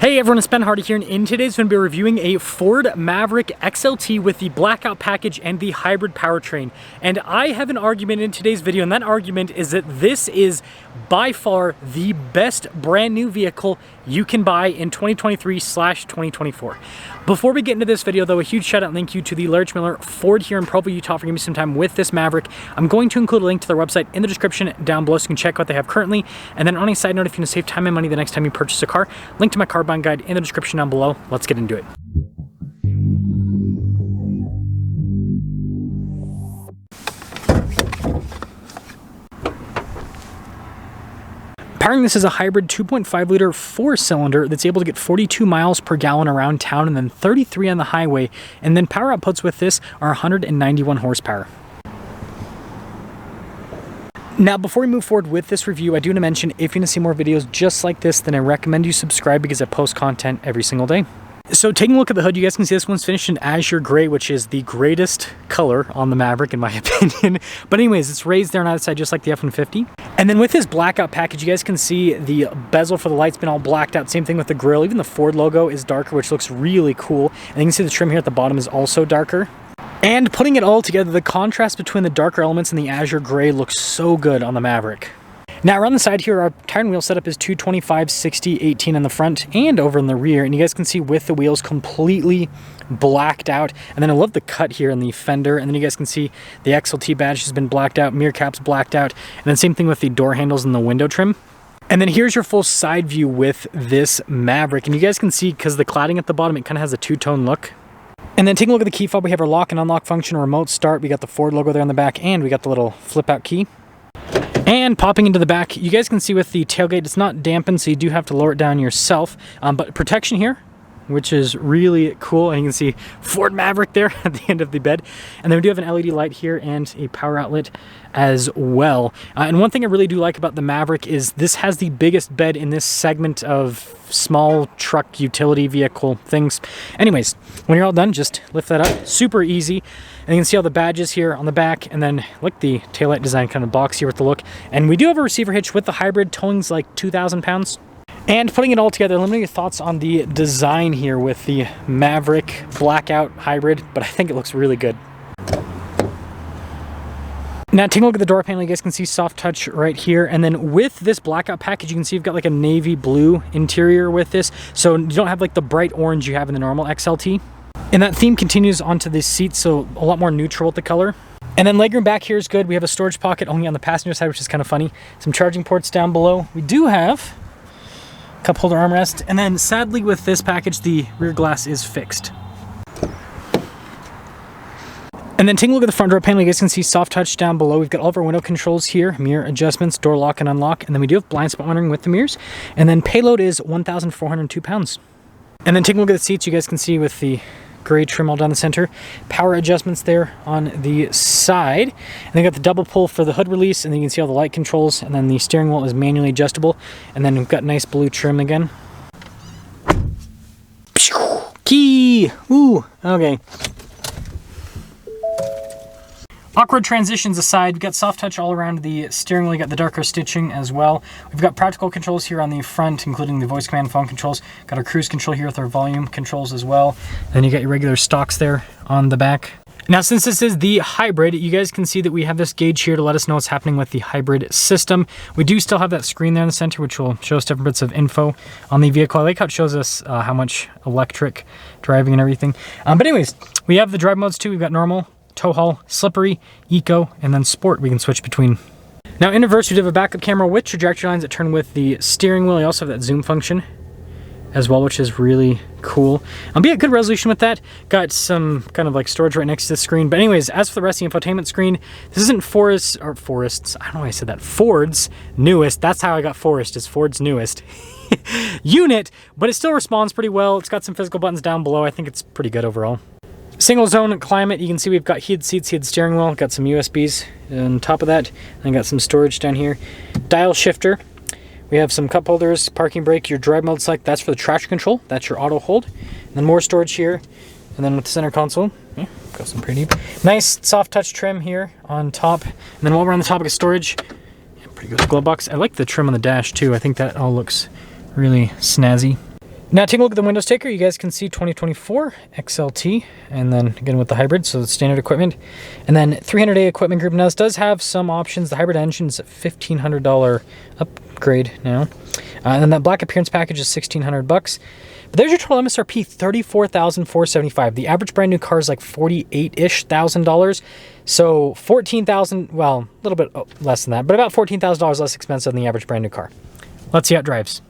Hey everyone, it's Ben Hardy here, and in today's video, I'm going to be reviewing a Ford Maverick XLT with the blackout package and the hybrid powertrain. And I have an argument in today's video, and that argument is that this is by far the best brand new vehicle you can buy in 2023/2024. Before we get into this video though, a huge shout out and thank you to the Larry Miller Ford here in Provo, Utah for giving me some time with this Maverick. I'm going to include a link to their website in the description down below so you can check out what they have currently. And then on a side note, if you want to save time and money the next time you purchase a car, link to my car buying guide in the description down below. Let's get into it. Powering this is a hybrid 2.5 liter 4-cylinder that's able to get 42 miles per gallon around town and then 33 on the highway. And then power outputs with this are 191 horsepower. Now, before we move forward with this review, I do want to mention if you want to see more videos just like this, then I recommend you subscribe because I post content every single day. So taking a look at the hood, you guys can see this one's finished in azure gray, which is the greatest color on the Maverick in my opinion. But anyways, it's raised there on the outside just like the F-150. And then with this blackout package, you guys can see the bezel for the light's been all blacked out. Same thing with the grille. Even the Ford logo is darker, which looks really cool. And you can see the trim here at the bottom is also darker. And putting it all together, the contrast between the darker elements and the azure gray looks so good on the Maverick. Now around the side here, our tire and wheel setup is 225, 60, 18 in the front and over in the rear. And you guys can see with the wheels completely blacked out. And then I love the cut here in the fender. And then you guys can see the XLT badge has been blacked out, mirror caps blacked out. And then same thing with the door handles and the window trim. And then here's your full side view with this Maverick. And you guys can see, because the cladding at the bottom, it kind of has a two-tone look. And then taking a look at the key fob, we have our lock and unlock function, remote start. We got the Ford logo there on the back, and we got the little flip out key. And popping into the back, you guys can see with the tailgate, it's not dampened, so you do have to lower it down yourself. But protection here, which is really cool. And you can see Ford Maverick there at the end of the bed. And then we do have an LED light here and a power outlet as well. And one thing I really do like about the Maverick is this has the biggest bed in this segment of small truck utility vehicle things. Anyways, when you're all done, just lift that up. Super easy. And you can see all the badges here on the back, and then like the taillight design kind of box here with the look. And we do have a receiver hitch with the hybrid. Towing's like 2,000 pounds. And putting it all together, let me know your thoughts on the design here with the Maverick blackout hybrid, but I think it looks really good. Now taking a look at the door panel, you guys can see soft touch right here. And then with this blackout package, you can see you've got like a navy blue interior with this. So you don't have like the bright orange you have in the normal XLT. And that theme continues onto the seats, so a lot more neutral with the color. And then legroom back here is good. We have a storage pocket only on the passenger side, which is kind of funny. Some charging ports down below. We do have a cup holder armrest. And then sadly with this package, the rear glass is fixed. And then taking a look at the front door panel, you guys can see soft touch down below. We've got all of our window controls here, mirror adjustments, door lock and unlock. And then we do have blind spot monitoring with the mirrors. And then payload is 1,402 pounds. And then taking a look at the seats, you guys can see with the gray trim all down the center, power adjustments there on the side. And then got the double pull for the hood release, and then you can see all the light controls, and then the steering wheel is manually adjustable. And then we've got nice blue trim again. Key! Ooh, okay. Awkward transitions aside, we've got soft touch all around the steering wheel. You got the darker stitching as well. We've got practical controls here on the front, including the voice command phone controls. Got our cruise control here with our volume controls as well. Then you got your regular stocks there on the back. Now, since this is the hybrid, you guys can see that we have this gauge here to let us know what's happening with the hybrid system. We do still have that screen there in the center, which will show us different bits of info on the vehicle. I like how it shows us how much electric driving and everything. But anyways, we have the drive modes too. We've got normal, tow haul, slippery, eco, and then sport we can switch between. Now in reverse, we do have a backup camera with trajectory lines that turn with the steering wheel. You also have that zoom function as well, which is really cool. Be a good resolution with that. Got some kind of like storage right next to the screen. But anyways, as for the rest of the infotainment screen, this isn't Ford's, I don't know why I said that. Ford's newest, that's how I got Forest, is Ford's newest unit, but it still responds pretty well. It's got some physical buttons down below. I think it's pretty good overall. Single zone climate, you can see we've got heated seats, heated steering wheel, got some USBs on top of that, and got some storage down here. Dial shifter. We have some cup holders, parking brake, your drive mode select, that's for the traction control, that's your auto hold. And then more storage here, and then with the center console, got some pretty deep. Nice soft touch trim here on top. And then while we're on the topic of storage, pretty good glove box. I like the trim on the dash too. I think that all looks really snazzy. Now taking a look at the window sticker, you guys can see 2024 XLT, and then again with the hybrid, so it's standard equipment. And then 300A equipment group. Now this does have some options. The hybrid engine is a $1,500 upgrade now. And then that black appearance package is $1,600 bucks. But there's your total MSRP, $34,475. The average brand new car is like $48-ish thousand. So $14,000, well, a little bit less than that, but about $14,000 less expensive than the average brand new car. Let's see how it drives.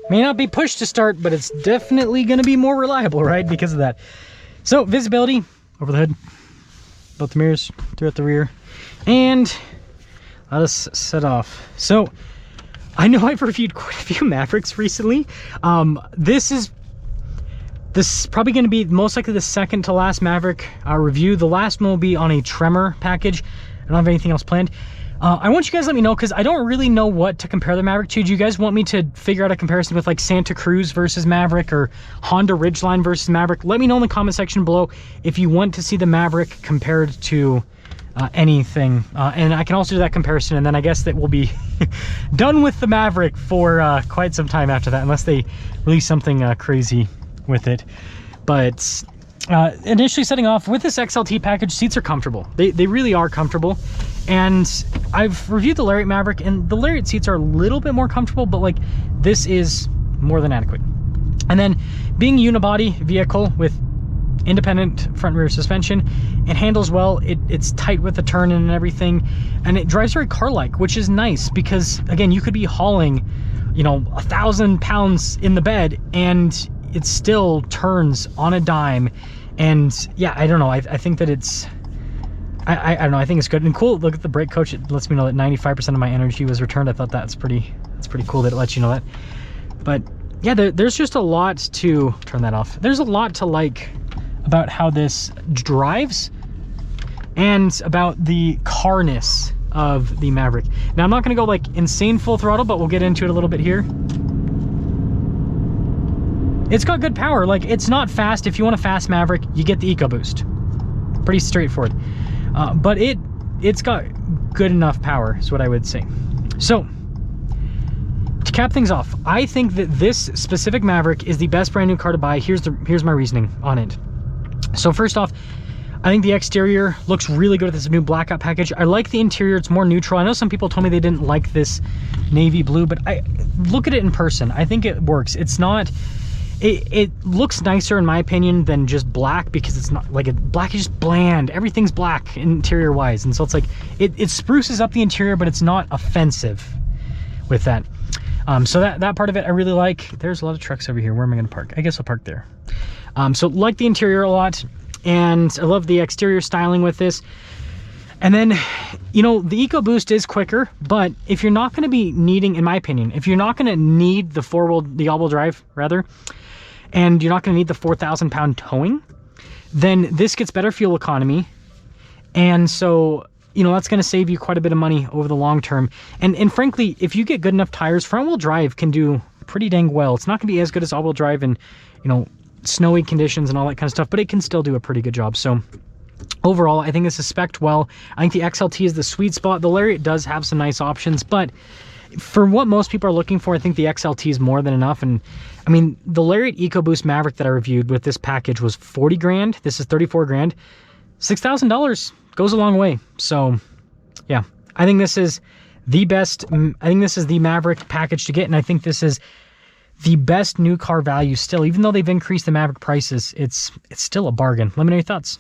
May not be push to start, but it's definitely going to be more reliable, right? Because of that. So visibility over the hood, both the mirrors, throughout the rear, and let us set off. So I know I've reviewed quite a few Mavericks recently. This is probably going to be most likely the second to last Maverick review. The last one will be on a Tremor package. I don't have anything else planned. I want you guys to let me know, because I don't really know what to compare the Maverick to. Do you guys want me to figure out a comparison with like Santa Cruz versus Maverick or Honda Ridgeline versus Maverick? Let me know in the comment section below if you want to see the Maverick compared to anything. And I can also do that comparison, and then I guess that we'll be done with the Maverick for quite some time after that, unless they release something crazy with it. But initially setting off with this XLT package, seats are comfortable. They really are comfortable. And I've reviewed the Lariat Maverick, and the Lariat seats are a little bit more comfortable, but like this is more than adequate. And then being a unibody vehicle with independent front and rear suspension, it handles well. It's tight with the turn and everything, and it drives very car-like, which is nice because again, you could be hauling, you know, 1,000 pounds in the bed and it still turns on a dime. And yeah, I don't know, I think that it's I don't know, I think it's good and cool. Look at the brake coach, it lets me know that 95% of my energy was returned. I thought that's pretty cool that it lets you know that. But yeah, there's just a lot to turn that off. There's a lot to like about how this drives and about the carness of the Maverick. Now I'm not gonna go like insane full throttle, but we'll get into it a little bit here. It's got good power. Like, it's not fast. If you want a fast Maverick, you get the EcoBoost. Pretty straightforward. But it's got good enough power, is what I would say. So, to cap things off, I think that this specific Maverick is the best brand new car to buy. Here's my reasoning on it. So first off, I think the exterior looks really good with this new blackout package. I like the interior, it's more neutral. I know some people told me they didn't like this navy blue, but I look at it in person. I think it works. It's not, it looks nicer in my opinion than just black, because it's not like black is just bland. Everything's black interior wise. And so it's like, it spruces up the interior, but it's not offensive with that. So that part of it I really like. There's a lot of trucks over here. Where am I gonna park? I guess I'll park there. So like the interior a lot, and I love the exterior styling with this. And then, you know, the EcoBoost is quicker, but if you're not gonna be needing, in my opinion, if you're not gonna need the all-wheel drive rather, and you're not gonna need the 4,000 pound towing, then this gets better fuel economy. And so, you know, that's gonna save you quite a bit of money over the long term. And frankly, if you get good enough tires, front wheel drive can do pretty dang well. It's not gonna be as good as all-wheel drive in, you know, snowy conditions and all that kind of stuff, but it can still do a pretty good job. So overall, I think this is spec'd well. I think the XLT is the sweet spot. The Lariat does have some nice options, but for what most people are looking for, I think the XLT is more than enough. And I mean, the Lariat EcoBoost Maverick that I reviewed with this package was 40 grand. This is 34 grand. $6,000 goes a long way. So yeah, I think this is the best. I think this is the Maverick package to get. And I think this is the best new car value still. Even though they've increased the Maverick prices, it's still a bargain. Let me know your thoughts.